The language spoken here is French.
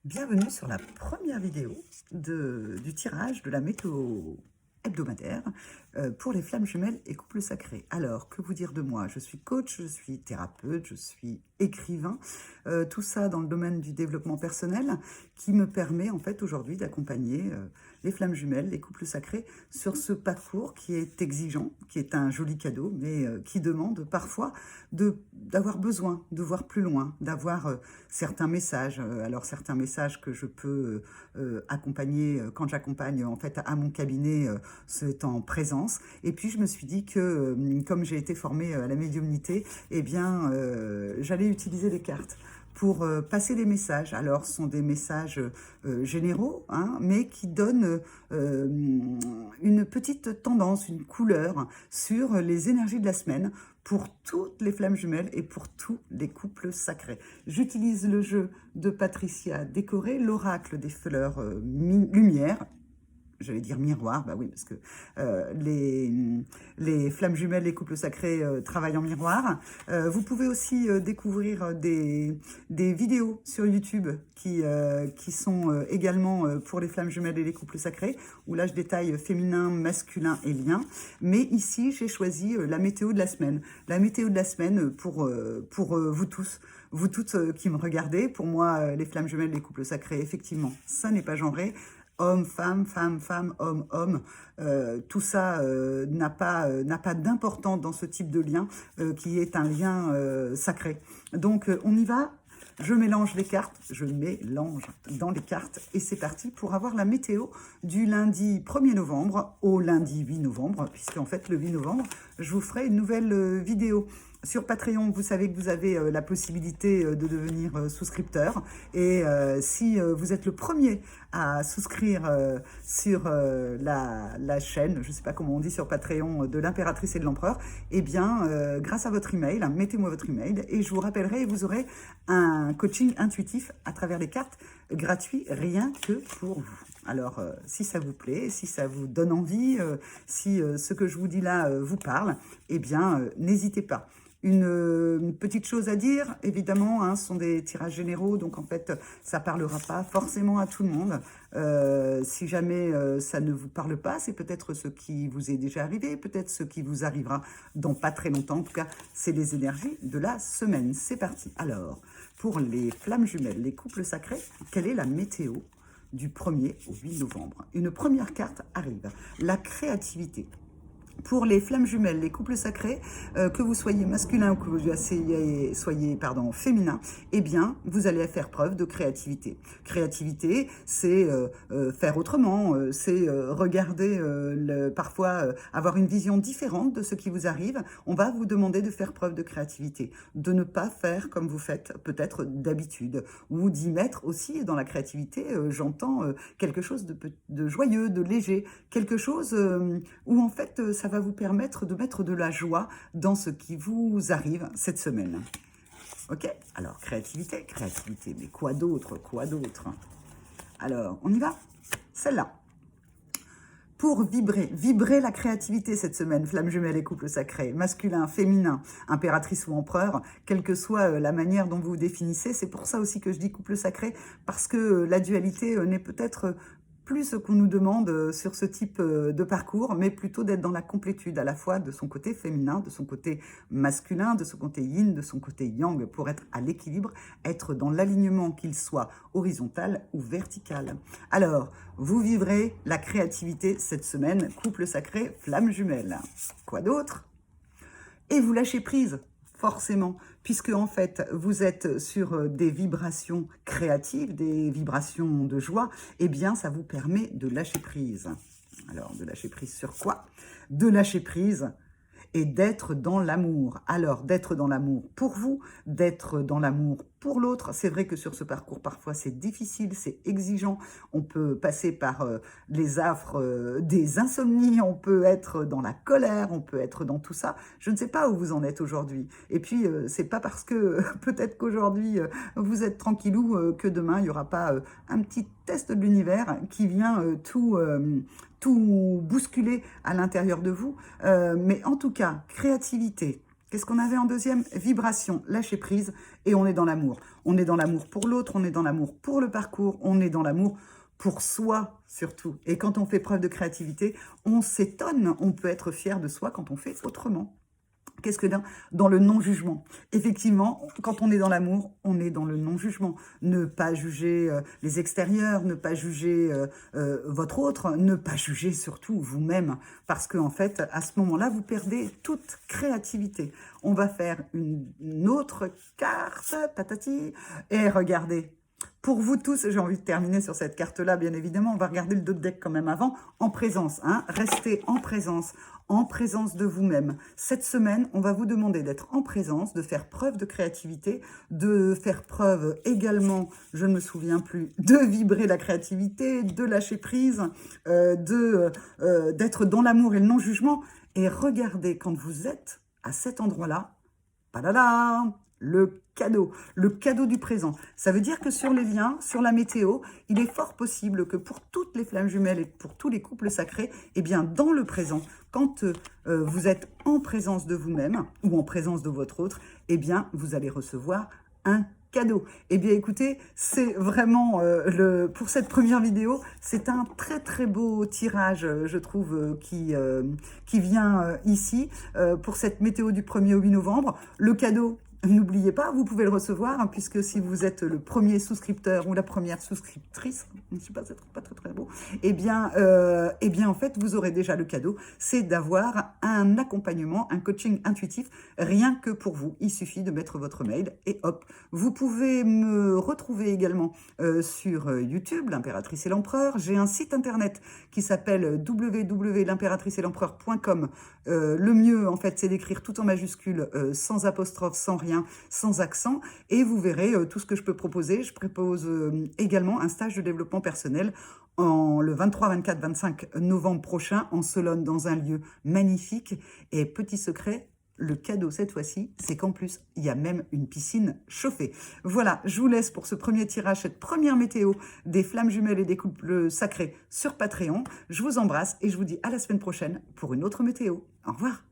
Bienvenue sur la première vidéo du tirage de la météo hebdomadaire pour les flammes jumelles et couples sacrés. Alors, que vous dire de moi? Je suis coach, je suis thérapeute, je suis écrivain, tout ça dans le domaine du développement personnel qui me permet en fait aujourd'hui d'accompagner les flammes jumelles, les couples sacrés sur ce parcours qui est exigeant, qui est un joli cadeau, mais qui demande parfois d'avoir besoin de voir plus loin, d'avoir certains messages. Alors certains messages que je peux accompagner quand j'accompagne en fait à mon cabinet, c'est en présence. Et puis je me suis dit que comme j'ai été formée à la médiumnité, eh bien j'allais utiliser les cartes pour passer des messages. Alors, ce sont des messages généraux, hein, mais qui donnent une petite tendance, une couleur sur les énergies de la semaine pour toutes les flammes jumelles et pour tous les couples sacrés. J'utilise le jeu de Patricia Décoré, l'oracle des fleurs lumière. J'allais dire miroir, bah oui, parce que les flammes jumelles, les couples sacrés travaillent en miroir. Vous pouvez aussi découvrir des vidéos sur YouTube qui sont également pour les flammes jumelles et les couples sacrés, où là je détaille féminin, masculin et lien. Mais ici, j'ai choisi la météo de la semaine. La météo de la semaine pour vous tous. Vous toutes qui me regardez, pour moi, les flammes jumelles, les couples sacrés, effectivement, ça n'est pas genré. Homme, femme, femme, femme, homme, homme, tout ça n'a pas d'importance dans ce type de lien qui est un lien sacré. Donc on y va, je mélange les cartes, je mélange dans les cartes et c'est parti pour avoir la météo du lundi 1er novembre au lundi 8 novembre, puisqu'en fait le 8 novembre, je vous ferai une nouvelle vidéo. Sur Patreon, vous savez que vous avez la possibilité de devenir souscripteur. Et si vous êtes le premier à souscrire sur la chaîne, je ne sais pas comment on dit sur Patreon, de l'impératrice et de l'empereur, eh bien, grâce à votre email, mettez-moi votre email et je vous rappellerai et vous aurez un coaching intuitif à travers les cartes gratuit, rien que pour vous. Alors, si ça vous plaît, si ça vous donne envie, si ce que je vous dis là vous parle, eh bien, n'hésitez pas. Une petite chose à dire, évidemment, hein, ce sont des tirages généraux, donc en fait, ça ne parlera pas forcément à tout le monde. Si jamais ça ne vous parle pas, c'est peut-être ce qui vous est déjà arrivé, peut-être ce qui vous arrivera dans pas très longtemps. En tout cas, c'est les énergies de la semaine. C'est parti. Alors, pour les flammes jumelles, les couples sacrés, quelle est la météo du 1er au 8 novembre? Une première carte arrive, la créativité. Pour les flammes jumelles, les couples sacrés, que vous soyez masculin ou que vous soyez féminin, eh bien, vous allez faire preuve de créativité. Créativité, c'est faire autrement, c'est regarder, parfois avoir une vision différente de ce qui vous arrive. On va vous demander de faire preuve de créativité, de ne pas faire comme vous faites peut-être d'habitude, ou d'y mettre aussi dans la créativité, j'entends quelque chose de joyeux, de léger, quelque chose où en fait ça va vous permettre de mettre de la joie dans ce qui vous arrive cette semaine. Ok? Alors, créativité, créativité. Mais quoi d'autre? Quoi d'autre? Alors, on y va? Celle-là. Pour vibrer la créativité cette semaine, flamme jumelle et couple sacré, masculin, féminin, impératrice ou empereur, quelle que soit la manière dont vous vous définissez, c'est pour ça aussi que je dis couple sacré, parce que la dualité n'est peut-être plus ce qu'on nous demande sur ce type de parcours, mais plutôt d'être dans la complétude à la fois de son côté féminin, de son côté masculin, de son côté yin, de son côté yang, pour être à l'équilibre, être dans l'alignement, qu'il soit horizontal ou vertical. Alors, vous vivrez la créativité cette semaine, couple sacré, flamme jumelle. Quoi d'autre? Et vous lâchez prise, forcément, puisque en fait, vous êtes sur des vibrations créatives, des vibrations de joie, eh bien, ça vous permet de lâcher prise. Alors, de lâcher prise sur quoi? De lâcher prise et d'être dans l'amour. Alors, d'être dans l'amour pour vous, d'être dans l'amour pour l'autre. C'est vrai que sur ce parcours, parfois, c'est difficile, c'est exigeant. On peut passer par les affres des insomnies, on peut être dans la colère, on peut être dans tout ça. Je ne sais pas où vous en êtes aujourd'hui. Et puis, c'est pas parce que peut-être qu'aujourd'hui, vous êtes tranquillou que demain, il n'y aura pas un petit test de l'univers qui vient tout bousculer à l'intérieur de vous. Mais en tout cas, créativité, Qu'est-ce qu'on avait en deuxième? Vibration, lâcher prise, et on est dans l'amour. On est dans l'amour pour l'autre, on est dans l'amour pour le parcours, on est dans l'amour pour soi surtout. Et quand on fait preuve de créativité, on s'étonne, on peut être fier de soi quand on fait autrement. Qu'est-ce que dans le non-jugement? Effectivement, quand on est dans l'amour, on est dans le non-jugement. Ne pas juger les extérieurs, ne pas juger votre autre, ne pas juger surtout vous-même. Parce qu'en fait, à ce moment-là, vous perdez toute créativité. On va faire une autre carte, tatati, et regardez. Pour vous tous, j'ai envie de terminer sur cette carte-là, bien évidemment. On va regarder le dos de deck quand même avant. En présence, hein. Restez en présence de vous-même. Cette semaine, on va vous demander d'être en présence, de faire preuve de créativité, de faire preuve également, je ne me souviens plus, de vibrer la créativité, de lâcher prise, d'être dans l'amour et le non-jugement. Et regardez, quand vous êtes à cet endroit-là, padada, le cadeau du présent. Ça veut dire que sur les liens, sur la météo, il est fort possible que pour toutes les flammes jumelles et pour tous les couples sacrés, eh bien dans le présent, quand vous êtes en présence de vous-même ou en présence de votre autre, eh bien vous allez recevoir un cadeau. Eh bien écoutez, c'est vraiment pour cette première vidéo, c'est un très beau tirage, je trouve, qui vient ici pour cette météo du 1er au 8 novembre. Le cadeau, n'oubliez pas, vous pouvez le recevoir, hein, puisque si vous êtes le premier souscripteur ou la première souscriptrice, je ne sais pas, c'est pas très beau, eh bien en fait, vous aurez déjà le cadeau, c'est d'avoir un accompagnement, un coaching intuitif, rien que pour vous. Il suffit de mettre votre mail et hop. Vous pouvez me retrouver également sur YouTube, l'Impératrice et l'Empereur. J'ai un site internet qui s'appelle www.l'impératriceetlempereur.com. Le mieux, en fait, c'est d'écrire tout en majuscule, sans apostrophe, sans rien, sans accent, et vous verrez tout ce que je peux proposer. Je propose également un stage de développement personnel le 23, 24, 25 novembre prochain en Sologne, dans un lieu magnifique. Et petit secret, le cadeau cette fois-ci, c'est qu'en plus, il y a même une piscine chauffée. Voilà, je vous laisse pour ce premier tirage, cette première météo des flammes jumelles et des couples sacrés sur Patreon. Je vous embrasse et je vous dis à la semaine prochaine pour une autre météo. Au revoir.